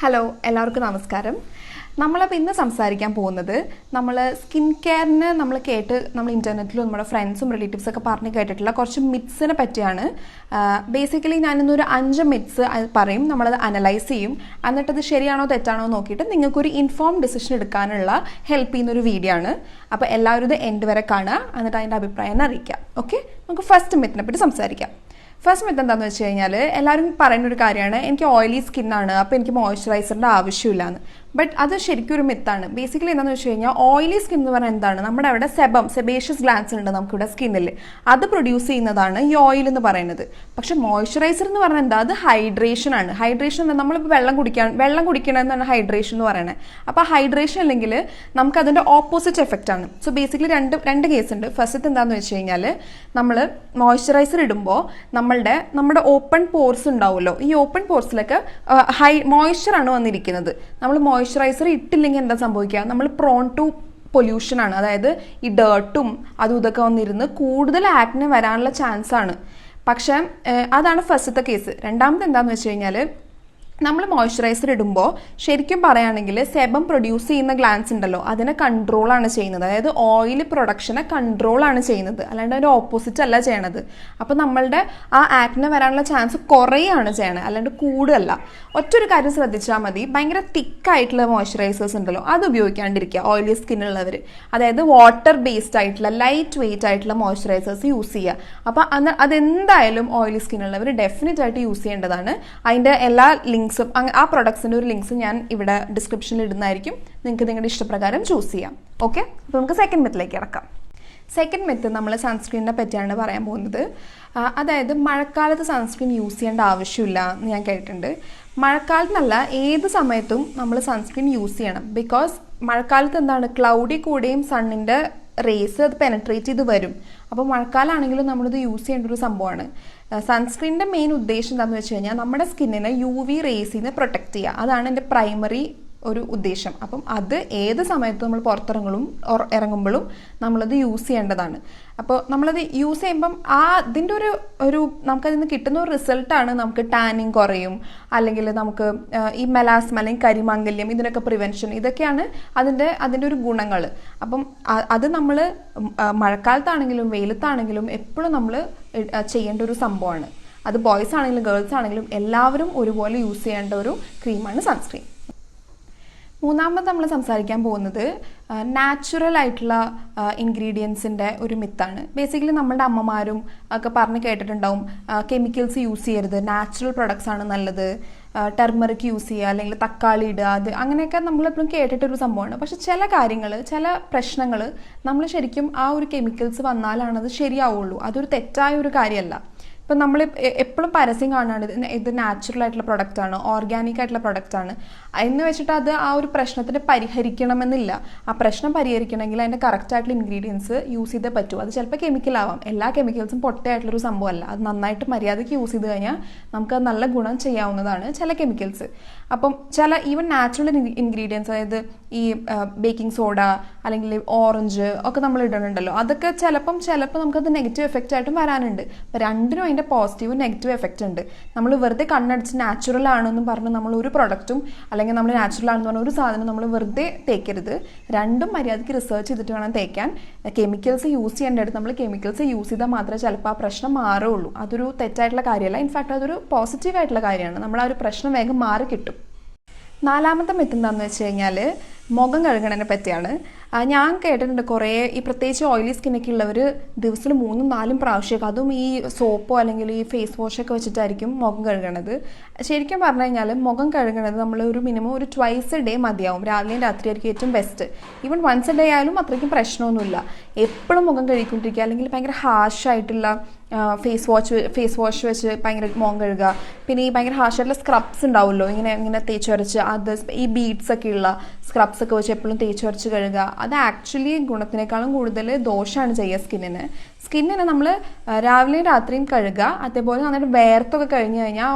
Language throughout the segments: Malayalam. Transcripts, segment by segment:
ഹലോ എല്ലാവർക്കും നമസ്കാരം. നമ്മളപ്പോൾ ഇന്ന് സംസാരിക്കാൻ പോകുന്നത് നമ്മൾ സ്കിൻ കെയറിന് നമ്മൾ ഇൻ്റർനെറ്റിലും നമ്മുടെ ഫ്രണ്ട്സും റിലേറ്റീവ്സൊക്കെ പറഞ്ഞ് കേട്ടിട്ടുള്ള കുറച്ച് മിത്സിനെ പറ്റിയാണ്. ബേസിക്കലി ഞാനിന്നൊരു 5 മിത്സ് പറയും, നമ്മളത് അനലൈസ് ചെയ്യും, എന്നിട്ടത് ശരിയാണോ തെറ്റാണോ നോക്കിയിട്ട് നിങ്ങൾക്കൊരു ഇൻഫോം ഡിസിഷൻ എടുക്കാനുള്ള ഹെൽപ്പ് ചെയ്യുന്നൊരു വീഡിയോ ആണ്. അപ്പോൾ എല്ലാവരും ഇത് എൻഡ് വരെ കാണുക, എന്നിട്ട് അതിൻ്റെ അഭിപ്രായം അറിയിക്കാം. ഓക്കെ, നമുക്ക് ഫസ്റ്റ് മിത്തിനെ പറ്റി സംസാരിക്കാം. ഫസ്റ്റ് മിത്ത് എന്താണെന്ന് വെച്ച് കഴിഞ്ഞാൽ, എല്ലാവരും പറയുന്നൊരു കാര്യമാണ് എനിക്ക് ഓയിലി സ്കിന്നാണ്, അപ്പോൾ എനിക്ക് മോയ്സ്ചറൈസറിൻ്റെ ആവശ്യമില്ലാന്ന്. ബട്ട് അത് ശരിക്കും ഒരു മിത്താണ്. ബേസിക്കലി എന്താണെന്ന് വെച്ച് കഴിഞ്ഞാൽ ഓയിലി സ്കിൻ എന്ന് പറഞ്ഞാൽ എന്താണ്, നമ്മുടെ അവിടെ സെബേഷ്യസ് ഗ്ലാൻസ് ഉണ്ട് നമുക്കിവിടെ സ്കിന്നിൽ, അത് പ്രൊഡ്യൂസ് ചെയ്യുന്നതാണ് ഈ ഓയിൽ എന്ന് പറയുന്നത്. പക്ഷെ മോയ്സ്ചറൈസർ എന്ന് പറഞ്ഞാൽ എന്താ, അത് ഹൈഡ്രേഷൻ ആണ്. ഹൈഡ്രേഷൻ നമ്മളിപ്പോൾ വെള്ളം കുടിക്കണമെന്നാണ് ഹൈഡ്രേഷൻ എന്ന് പറയുന്നത്. അപ്പോൾ ഹൈഡ്രേഷൻ അല്ലെങ്കിൽ നമുക്ക് അതിൻ്റെ ഓപ്പോസിറ്റ് എഫക്റ്റ് ആണ്. സോ ബേസിക്കലി രണ്ട് കേസ് ഉണ്ട്. ഫസ്റ്റ് എന്താണെന്ന് വെച്ച് കഴിഞ്ഞാൽ, നമ്മൾ മോയ്സ്ചറൈസർ ഇടുമ്പോൾ നമ്മുടെ ഓപ്പൺ പോർസ് ഉണ്ടാവുമല്ലോ, ഈ ഓപ്പൺ പോർസിലൊക്കെ മോയ്സ്ചറാണ് വന്നിരിക്കുന്നത്. നമ്മൾ മോയ്സ്ചറൈസർ ഇട്ടില്ലെങ്കിൽ എന്താ സംഭവിക്കുക, നമ്മൾ പ്രോൺ ടു പൊല്യൂഷൻ ആണ്. അതായത് ഈ ഡേർട്ടും അതും ഇതൊക്കെ വന്നിരുന്ന് കൂടുതൽ ആക്നെ വരാനുള്ള ചാൻസ് ആണ്. പക്ഷേ അതാണ് ഫസ്റ്റത്തെ കേസ്. രണ്ടാമത് എന്താണെന്ന് വെച്ച് കഴിഞ്ഞാൽ, നമ്മൾ മോയ്സ്ചറൈസർ ഇടുമ്പോൾ ശരിക്കും പറയുകയാണെങ്കിൽ സെബം പ്രൊഡ്യൂസ് ചെയ്യുന്ന ഗ്ലാൻസ് ഉണ്ടല്ലോ, അതിനെ കൺട്രോളാണ് ചെയ്യുന്നത്. അതായത് ഓയിൽ പ്രൊഡക്ഷനെ കൺട്രോളാണ് ചെയ്യുന്നത്, അല്ലാണ്ട് അതിൻ്റെ ഓപ്പോസിറ്റ് അല്ല ചെയ്യണത്. അപ്പോൾ നമ്മളുടെ ആ ആക്നെ വരാനുള്ള ചാൻസ് കുറയാണ് ചെയ്യണത്, അല്ലാണ്ട് കൂടുതലല്ല. ഒറ്റൊരു കാര്യം ശ്രദ്ധിച്ചാൽ മതി, ഭയങ്കര തിക്കായിട്ടുള്ള മോയ്സ്ചറൈസേഴ്സ് ഉണ്ടല്ലോ അത് ഉപയോഗിക്കാണ്ടിരിക്കുക ഓയിലി സ്കിന്നുള്ളവർ. അതായത് വാട്ടർ ബേസ്ഡ് ആയിട്ടുള്ള ലൈറ്റ് വെയിറ്റ് ആയിട്ടുള്ള മോയ്സ്ചറൈസേഴ്സ് യൂസ് ചെയ്യുക. അപ്പോൾ അതെന്തായാലും ഓയിലി സ്കിന്നുള്ളവർ ഡെഫിനറ്റ് ആയിട്ട് യൂസ് ചെയ്യേണ്ടതാണ്. അതിൻ്റെ എല്ലാ ലിങ്ക്സും ആ പ്രൊഡക്ട്സിൻ്റെ ഒരു ലിങ്ക്സ് ഞാൻ ഇവിടെ ഡിസ്ക്രിപ്ഷനിൽ ഇടുന്നതായിരിക്കും, നിങ്ങൾക്ക് നിങ്ങളുടെ ഇഷ്ടപ്രകാരം ചൂസ് ചെയ്യാം. ഓക്കെ, അപ്പോൾ നമുക്ക് സെക്കൻഡ് മിത്തിലേക്ക് ഇറക്കാം. സെക്കൻഡ് മിത്ത് നമ്മൾ സൺസ്ക്രീനിനെ പറ്റിയാണ് പറയാൻ പോകുന്നത്. അതായത് മഴക്കാലത്ത് സൺസ്ക്രീൻ യൂസ് ചെയ്യേണ്ട ആവശ്യമില്ല എന്ന് ഞാൻ കേട്ടിട്ടുണ്ട്. മഴക്കാലത്തെന്നല്ല, ഏത് സമയത്തും നമ്മൾ സൺസ്ക്രീൻ യൂസ് ചെയ്യണം. ബിക്കോസ് മഴക്കാലത്ത് എന്താണ്, ക്ലൗഡി കൂടെയും സണ്ണിൻ്റെ റേസ് അത് പെനട്രേറ്റ് ചെയ്ത് വരും. അപ്പോൾ മഴക്കാലമാണെങ്കിലും നമ്മളിത് യൂസ് ചെയ്യേണ്ട ഒരു സംഭവമാണ്. സൺസ്ക്രീനിൻ്റെ മെയിൻ ഉദ്ദേശം എന്താണെന്ന് വെച്ച് കഴിഞ്ഞാൽ, നമ്മുടെ സ്കിന്നിനെ UV റേസിൽ നിന്ന് പ്രൊട്ടക്റ്റ് ചെയ്യുക. അതാണ് എൻ്റെ പ്രൈമറി ഒരു ഉദ്ദേശം. അപ്പം അത് ഏത് സമയത്തും നമ്മൾ ഇറങ്ങുമ്പോഴും നമ്മളത് യൂസ് ചെയ്യേണ്ടതാണ്. അപ്പോൾ നമ്മളത് യൂസ് ചെയ്യുമ്പം അതിൻ്റെ ഒരു നമുക്കതിൽ നിന്ന് കിട്ടുന്ന ഒരു റിസൾട്ടാണ് നമുക്ക് ടാനിങ് കുറയും, അല്ലെങ്കിൽ നമുക്ക് ഈ മെലാസ്മ അല്ലെങ്കിൽ കരിമംഗല്യം, ഇതിനൊക്കെ പ്രിവെൻഷൻ, ഇതൊക്കെയാണ് അതിൻ്റെ ഒരു ഗുണങ്ങൾ. അപ്പം അത് നമ്മൾ മഴക്കാലത്താണെങ്കിലും വെയിലത്താണെങ്കിലും എപ്പോഴും നമ്മൾ ചെയ്യേണ്ട ഒരു സംഭവമാണ്. അത് ബോയ്സ് ആണെങ്കിലും ഗേൾസ് ആണെങ്കിലും എല്ലാവരും ഒരുപോലെ യൂസ് ചെയ്യേണ്ട ഒരു ക്രീമാണ് സൺസ്ക്രീൻ. മൂന്നാമത് നമ്മൾ സംസാരിക്കാൻ പോകുന്നത് നാച്ചുറൽ ആയിട്ടുള്ള ഇൻഗ്രീഡിയൻസിൻ്റെ ഒരു മിത്താണ്. ബേസിക്കലി നമ്മളുടെ അമ്മമാരും ഒക്കെ പറഞ്ഞ് കേട്ടിട്ടുണ്ടാവും, കെമിക്കൽസ് യൂസ് ചെയ്യരുത്, നാച്ചുറൽ പ്രൊഡക്ട്സ് ആണ് നല്ലത്, ടെർമറിക് യൂസ് ചെയ്യുക, അല്ലെങ്കിൽ തക്കാളി ഇടുക, അത് അങ്ങനെയൊക്കെ നമ്മളെപ്പോഴും കേട്ടിട്ടൊരു സംഭവമാണ്. പക്ഷെ ചില പ്രശ്നങ്ങൾ നമ്മൾ ശരിക്കും ആ ഒരു കെമിക്കൽസ് വന്നാലാണ് അത് ശരിയാവുള്ളൂ. അതൊരു തെറ്റായ ഒരു കാര്യമല്ല. ഇപ്പം നമ്മൾ എപ്പോഴും പരസ്യം കാണാണ് ഇത് നാച്ചുറൽ ആയിട്ടുള്ള പ്രൊഡക്റ്റാണ്, ഓർഗാനിക് ആയിട്ടുള്ള പ്രൊഡക്റ്റാണ് എന്ന് വെച്ചിട്ട് അത് ആ ഒരു പ്രശ്നത്തിന് പരിഹരിക്കണമെന്നില്ല. ആ പ്രശ്നം പരിഹരിക്കണമെങ്കിൽ അതിൻ്റെ കറക്റ്റായിട്ടുള്ള ഇൻഗ്രീഡിയൻസ് യൂസ് ചെയ്തേ പറ്റൂ. അത് ചിലപ്പോൾ കെമിക്കലാവാം, എല്ലാ കെമിക്കൽസും പൊട്ടയായിട്ടുള്ളൊരു സംഭവമല്ല. അത് നന്നായിട്ട് മര്യാദയ്ക്ക് യൂസ് ചെയ്ത് കഴിഞ്ഞാൽ നമുക്കത് നല്ല ഗുണം ചെയ്യാവുന്നതാണ് ചില കെമിക്കൽസ്. അപ്പം ഈവൻ നാച്ചുറൽ ഇൻഗ്രീഡിയൻസ്, അതായത് ഈ ബേക്കിംഗ് സോഡ അല്ലെങ്കിൽ ഓറഞ്ച് ഒക്കെ നമ്മൾ ഇടുന്നുണ്ടല്ലോ, അതൊക്കെ ചിലപ്പം നമുക്കത് നെഗറ്റീവ് എഫക്റ്റ് ആയിട്ടും വരാനുണ്ട്. അപ്പം രണ്ടിനും അതിൻ്റെ പോസിറ്റീവും നെഗറ്റീവ് എഫക്റ്റ് ഉണ്ട്. നമ്മൾ വെറുതെ കണ്ണടിച്ച് നാച്ചുറൽ ആണെന്നും പറഞ്ഞ് നമ്മൾ ഒരു പ്രൊഡക്റ്റും അല്ലെങ്കിൽ നമ്മൾ നാച്ചുറൽ ആണെന്ന് പറഞ്ഞ ഒരു സാധനം നമ്മൾ വെറുതെ തേക്കരുത്. രണ്ടും മര്യാദയ്ക്ക് റിസർച്ച് ചെയ്തിട്ട് വേണം തേക്കാൻ. കെമിക്കൽസ് യൂസ് ചെയ്യേണ്ടടുത്ത് നമ്മൾ കെമിക്കൽസ് യൂസ് ചെയ്താൽ മാത്രമേ ചിലപ്പോൾ ആ പ്രശ്നം മാറുള്ളൂ. അതൊരു തെറ്റായിട്ടുള്ള കാര്യമല്ല, ഇൻഫാക്ട് അതൊരു പോസിറ്റീവായിട്ടുള്ള കാര്യമാണ്. നമ്മൾ ആ ഒരു പ്രശ്നം വേഗം മാറി കിട്ടും. നാലാമത്തെ മിത്ത് എന്താണെന്ന് വെച്ച് കഴിഞ്ഞാൽ, മുഖം കഴുകണതിനെ പറ്റിയാണ്. ഞാൻ കേട്ടിട്ടുണ്ട് കുറേ ഈ പ്രത്യേകിച്ച് ഓയിലി സ്കിന്നൊക്കെ ഉള്ളവർ ദിവസത്തിൽ 3-4 പ്രാവശ്യമൊക്കെ, അതും ഈ സോപ്പോ അല്ലെങ്കിൽ ഈ ഫേസ് വാഷൊക്കെ വെച്ചിട്ടായിരിക്കും മുഖം കഴുകണത്. ശരിക്കും പറഞ്ഞു കഴിഞ്ഞാൽ മുഖം കഴുകണത് നമ്മൾ ഒരു മിനിമം ഒരു 2 a day മതിയാവും. രാവിലെയും രാത്രിയായിരിക്കും ഏറ്റവും ബെസ്റ്റ്. ഈവൻ 1 a day ആയാലും അത്രയ്ക്കും പ്രശ്നമൊന്നുമില്ല. എപ്പോഴും മുഖം കഴുകിക്കൊണ്ടിരിക്കുക, അല്ലെങ്കിൽ ഭയങ്കര ഹാർഷായിട്ടുള്ള ഫേസ് വാഷ് വെച്ച് ഭയങ്കര മുഖം കഴുകുക. പിന്നെ ഈ ഭയങ്കര ഹാർഷായിട്ടുള്ള സ്ക്രബ്സ് ഉണ്ടാവുമല്ലോ, ഇങ്ങനെ തേച്ച് വരച്ച്, അത് ഈ ബീഡ്സ് ഒക്കെ ഉള്ള സ്ക്രബ്സ് ഒക്കെ വെച്ച് എപ്പോഴും തേച്ച് വരച്ച് കഴുകുക. അത് ആക്ച്വലി ഗുണത്തിനേക്കാളും കൂടുതൽ ദോഷമാണ് ചെയ്യുക സ്കിന്നിന്. നമ്മൾ രാവിലെയും രാത്രിയും കഴുകുക, അതേപോലെ നന്നായിട്ട് വേർത്തൊക്കെ കഴിഞ്ഞ് കഴിഞ്ഞാൽ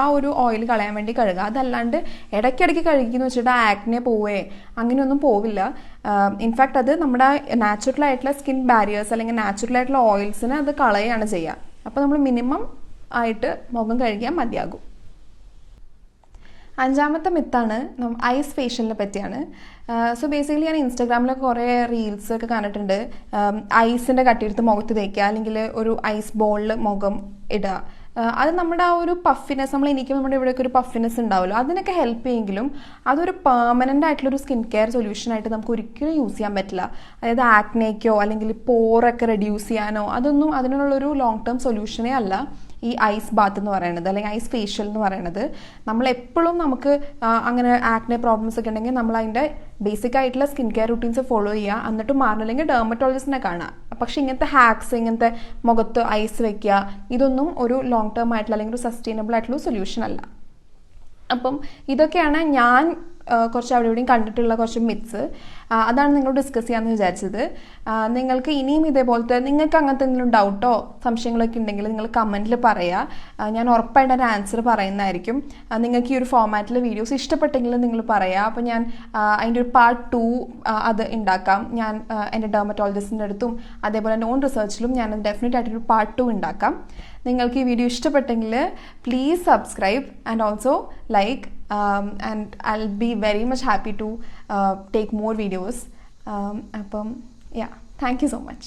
ആ ഒരു ഓയിൽ കളയാൻ വേണ്ടി കഴുകുക. അതല്ലാണ്ട് ഇടയ്ക്കിടയ്ക്ക് കഴുകിയെന്ന് വെച്ചിട്ട് ആക്നെ പോവേ അങ്ങനെയൊന്നും പോവില്ല. ഇൻഫാക്ട് അത് നമ്മുടെ നാച്ചുറൽ ആയിട്ടുള്ള സ്കിൻ ബാരിയേഴ്സ് അല്ലെങ്കിൽ നാച്ചുറൽ ആയിട്ടുള്ള ഓയിൽസിനെ അത് കളയുകയാണ് ചെയ്യുക. അപ്പോൾ നമ്മൾ മിനിമം ആയിട്ട് മുഖം കഴുകിയാൽ മതിയാകും. അഞ്ചാമത്തെ മിത്താണ് ഐസ് ഫേഷ്യലിനെ പറ്റിയാണ്. സോ ബേസിക്കലി ഞാൻ ഇൻസ്റ്റാഗ്രാമിലൊക്കെ കുറേ റീൽസ് ഒക്കെ കണ്ടിട്ടുണ്ട്. ഐസിൻ്റെ കട്ടിയെടുത്ത് മുഖത്ത് തേക്കുക, അല്ലെങ്കിൽ ഒരു ഐസ് ബോളിൽ മുഖം ഇടുക. അത് നമ്മുടെ ആ ഒരു പഫിനെസ്, നമ്മൾ എനിക്കും നമ്മുടെ ഇവിടെയൊക്കെ ഒരു പഫിനെസ് ഉണ്ടാവുമല്ലോ, അതിനൊക്കെ ഹെൽപ്പ് ചെയ്യുമെങ്കിലും അതൊരു പെർമനൻ്റ് ആയിട്ടുള്ളൊരു സ്കിൻ കെയർ സൊല്യൂഷനായിട്ട് നമുക്ക് ഒരിക്കലും യൂസ് ചെയ്യാൻ പറ്റില്ല. അതായത് ആക്നേക്കോ അല്ലെങ്കിൽ പോറൊക്കെ റെഡ്യൂസ് ചെയ്യാനോ അതൊന്നും അതിനുള്ളൊരു ലോങ് ടേം സൊല്യൂഷനേ അല്ല ഈ ഐസ് ബാത്ത് എന്ന് പറയുന്നത്, അല്ലെങ്കിൽ ഐസ് ഫേഷ്യൽ എന്ന് പറയുന്നത്. നമ്മളെപ്പോഴും നമുക്ക് അങ്ങനെ ആക്നെ പ്രോബ്ലംസ് ഒക്കെ ഉണ്ടെങ്കിൽ നമ്മൾ അതിൻ്റെ ബേസിക് ആയിട്ടുള്ള സ്കിൻ കെയർ റുട്ടീൻസ് ഫോളോ ചെയ്യുക, എന്നിട്ട് മാറണില്ലെങ്കിൽ ഡെർമറ്റോളജിസ്റ്റിനെ കാണുക. പക്ഷേ ഇങ്ങനത്തെ ഹാക്സ്, ഇങ്ങനത്തെ മുഖത്ത് ഐസ് വെക്കുക, ഇതൊന്നും ഒരു ലോങ് ടേം ആയിട്ടുള്ള അല്ലെങ്കിൽ ഒരു സസ്റ്റൈനബിൾ ആയിട്ടുള്ള സൊല്യൂഷൻ അല്ല. അപ്പം ഇതൊക്കെയാണ് ഞാൻ കുറച്ച് അവിടെ ഇവിടെയും കണ്ടിട്ടുള്ള കുറച്ച് മിത്സ്. അതാണ് നിങ്ങളോട് ഡിസ്കസ് ചെയ്യാമെന്ന് വിചാരിച്ചത്. നിങ്ങൾക്ക് ഇനിയും ഇതേപോലത്തെ നിങ്ങൾക്ക് അങ്ങനത്തെ എന്തെങ്കിലും ഡൗട്ടോ സംശയങ്ങളൊക്കെ ഉണ്ടെങ്കിൽ നിങ്ങൾ കമൻറ്റിൽ പറയുക. ഞാൻ ഉറപ്പായിട്ട് ഒരു ആൻസർ പറയുന്നതായിരിക്കും. നിങ്ങൾക്ക് ഈ ഒരു ഫോമാറ്റിൽ വീഡിയോസ് ഇഷ്ടപ്പെട്ടെങ്കിൽ നിങ്ങൾ പറയുക. അപ്പോൾ ഞാൻ അതിൻ്റെ ഒരു പാർട്ട് 2 അത് ഉണ്ടാക്കാം. ഞാൻ എൻ്റെ ഡെർമറ്റോളജിസ്റ്റിൻ്റെ അടുത്തും അതേപോലെ നോൺ റിസർച്ചിലും ഞാൻ ഡെഫിനറ്റ് ആയിട്ടൊരു പാർട്ട് 2 ഉണ്ടാക്കാം. നിങ്ങൾക്ക് ഈ വീഡിയോ ഇഷ്ടപ്പെട്ടെങ്കിൽ please subscribe and also like, and I'll be very much happy to take more videos. Thank you so much.